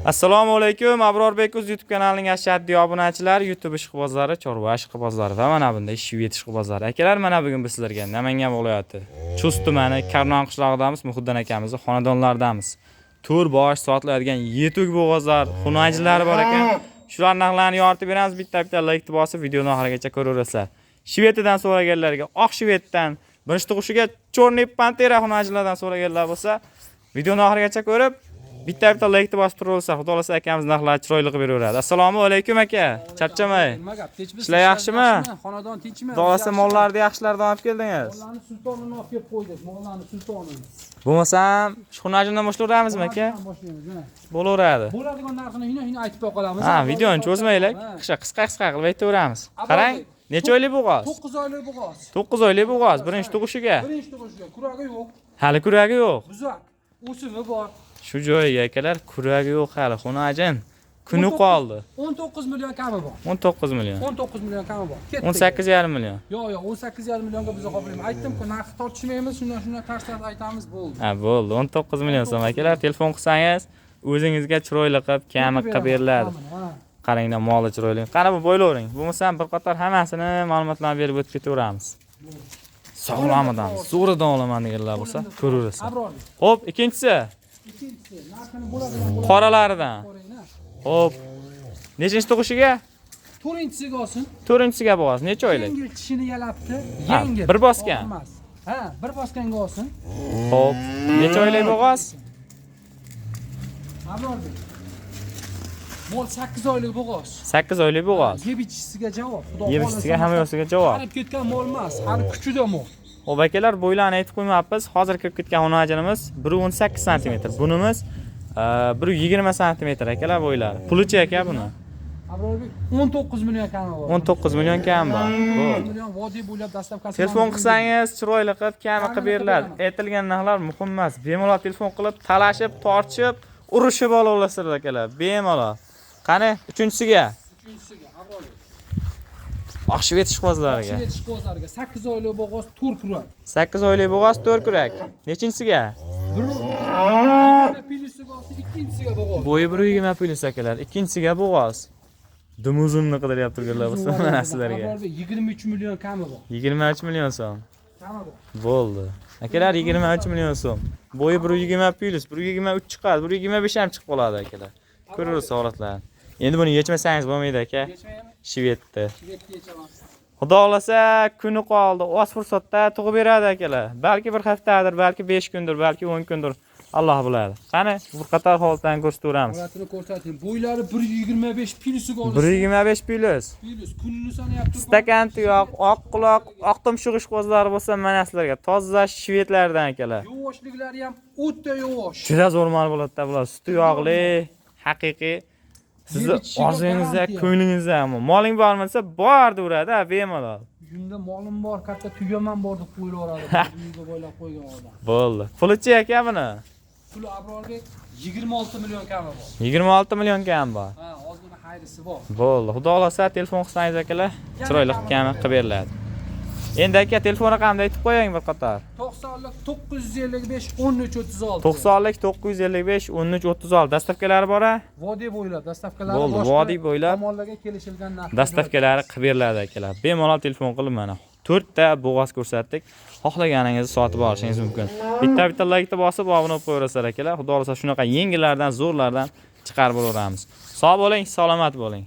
Assalomu alaykum. Abrorbek Uz YouTube kanalining ashaddiy obunachilari, YouTube ishqibozlari, chorva ishqibozlari va mana bunday shvet ishqibozlari. Akalar, mana bugun biz sizlarga Namangan viloyati Chust tumani Karnon qishlog'idamiz, Muhiddin akamizning xonadonlaridamiz. To'r bosh sotiladigan yetuk bo'g'ozlar, xunajlar bor ekan. Shular narxlarini yoritib beramiz. Bitta like bosib videoni oxirigacha ko'raverasizlar. Shvetidan so'raganlarga, oq shvetdan, birinchi tug'ishiga Chorniy Pantera xunajlardan so'raganlar bo'lsa, videoni oxirigacha ko'rib bitta like bosib turaversa, xudo xolasa akamiz narxlar chiroyli qilib beraveradi. Assalomu alaykum aka. Charchamay. Ishlar yaxshimi? Xonadon tinchmi? Xudo xolasa mollarni yaxshilardan olib keldingiz. Mollarni sultonini olib kelib qo'ydik. Mollarni sultonini. Bo'lmasam, shunajidan boshlayveramizmi aka? Bo'laveradi. Bo'ladigan narxini hina aytib qolamiz. Ha, videoni cho'zmaylik. Qisqa qilib aytaveramiz. Qarang, necha oylik bo'g'oz? 9 oylik bo'g'oz. 9 oylik bo'g'oz, birinchi tug'ishiga. Birinchi tug'ishiga kuragi yo'q. Hali kuragi yo'q. Buzak. O'simi bor. Shu joyiga akalar, kuragi yo'q hali, xunajin. Kuni qoldi. 19 million kami bor. 19 million. 19 million kami bor. 18,5 million. Yo'q, 18,5 millionga biz qoplaymiz. Aytdim-ku, narx tortishmaymiz, shundan tashlar aytamiz, bo'ldi. Ha, bo'ldi. 19 million so'm akalar. Telefon qilsangiz, o'zingizga chiroyli qilib, kami qilib beriladi. Qaranglar, moli chiroyli. Qara bu bo'ylavering. Bo'lmasa bir qator hammasini ma'lumotlarni berib o'tib ketaveramiz. Sog'lomidan, zo'ridan olaman deganlar bo'lsa, ko'raverasiz. Xo'p, ikkinchisi. Narxini bo'ladigan Qoralaridan. Xo'p. Nechinchi tug'ishiga? 4-inchisiga olsin. 4-inchisiga bo'g'oz. Necha oylik? Yengil tishini yalabdi. Ha, Yengil. bir bosgan. Ha, bir bosganga olsin. Xo'p. Necha oylik bo'g'oz? Abrorbek. Mol 8 oylik bo'g'oz. 8 oylik bo'g'oz. Yeb ichishisiga javob. Xudo Yeb ichishisiga, hamma yo'siga javob. Qarib ketgan mol emas, hali kuchida mol. Xo'p akalar, bo'ylarni aytib qo'ymayapmiz. Hozir kirib ketgan xonajinimiz 1.18 cm. Bunimiz 1.20 cm akalar bo'ylari. Pulichi aka buni. Abrorbek 19 million kami bor. 19 million kam bor. 19 million vodiy bo'ylab dastlabkasi. Telefon qilsangiz chiroyli qilib kami qilib beriladi. Aytilgan narxlar muhim emas. Bemalol telefon qilib, talashib, tortishib, urushib olaverasizlar akalar. Bemalol. Qani, uchinchisiga? Uchinchisiga Abrorbek. Oq shvet ishqibozlariga. Shvet ishqibozlariga 8 oylik bo'g'oz 4 kurak. 8 oylik bo'g'oz 4 kurak. Nechinchisiga? Pilisiga olsin, ikkinchisiga bo'g'oz. Bo'yi 1.20 pilis akalar. Ikkinchisiga bo'g'oz. Dumuzimni qidiryapti turganlar bo'lsa, mana sizlarga. 23 million kami bor. 23 million so'm. Kami bor. Bo'ldi. Akalar 23 million so'm. Bo'yi 1.20 pilis, 1.23 chiqadi, 1.25 ham chiqib qoladi akalar. Ko'rasiz holatlarni. Endi buni yechmasangiz bo'lmaydi aka. Shvetni. Shvetni yechaman. Xudo xolasa kuni qoldi. Oz fursatda tug'ib beradi akalar. Balki bir haftadir, balki 5 kundir, balki 10 kundir. Alloh biladi. Qani, bir qator holatlarni ko'rsataveramiz. Holatini ko'rsating. Bo'ylari 1.25 pilisiga olsin. 1.25 pilis. Pilis kunini sanayapti. Stakan tuyoq, oq quloq, oq tumshuq ishqibozlari bo'lsa, mana sizlarga toza shvetlardan akalar. Yuvvoshliklari ham o'ta yuvvosh. Juda zo'r mol bo'ladi-da bular. Suti yoqli, haqiqiy. Sizni orzungizda, ko'nglingizda ham moling bormasa, bor deveradi, bemalol. Yunda molim bor, katta tugaman bor deb qo'yilaveradi. Uyga bo'ylab qo'ygan odam. Bo'ldi. Pulichi aka buni? Puli Abrorbek 26 million kami bor. 26 million kam bor. Ha, ozgina xayrisi bor. Bo'ldi. Xudo xolasa telefon qilsangiz akalar, chiroyli kami qilib beriladi. Endi aka telefon raqamini aytib qo'ying bir qator. 90lik 955 1336. 90lik 955 1336 dastavkalari bor-a? Vodiy bo'ylab dastavkalari Bo'ldi, vodiy bo'ylab tomonlarga kelishilgan narx. dastavkalari qilib beriladi akalar. Bemalol telefon qilib mana 4 ta bo'g'oz ko'rsatdik. Xohlaganingizni sotib olishingiz mumkin. Bitta like bosib obuna bo'lib qo'yaverasizlar akalar. Xudo xolasa shunaqa yengillardan, zo'rlardan chiqarib olaveramiz. Sog' bo'ling, salomat bo'ling.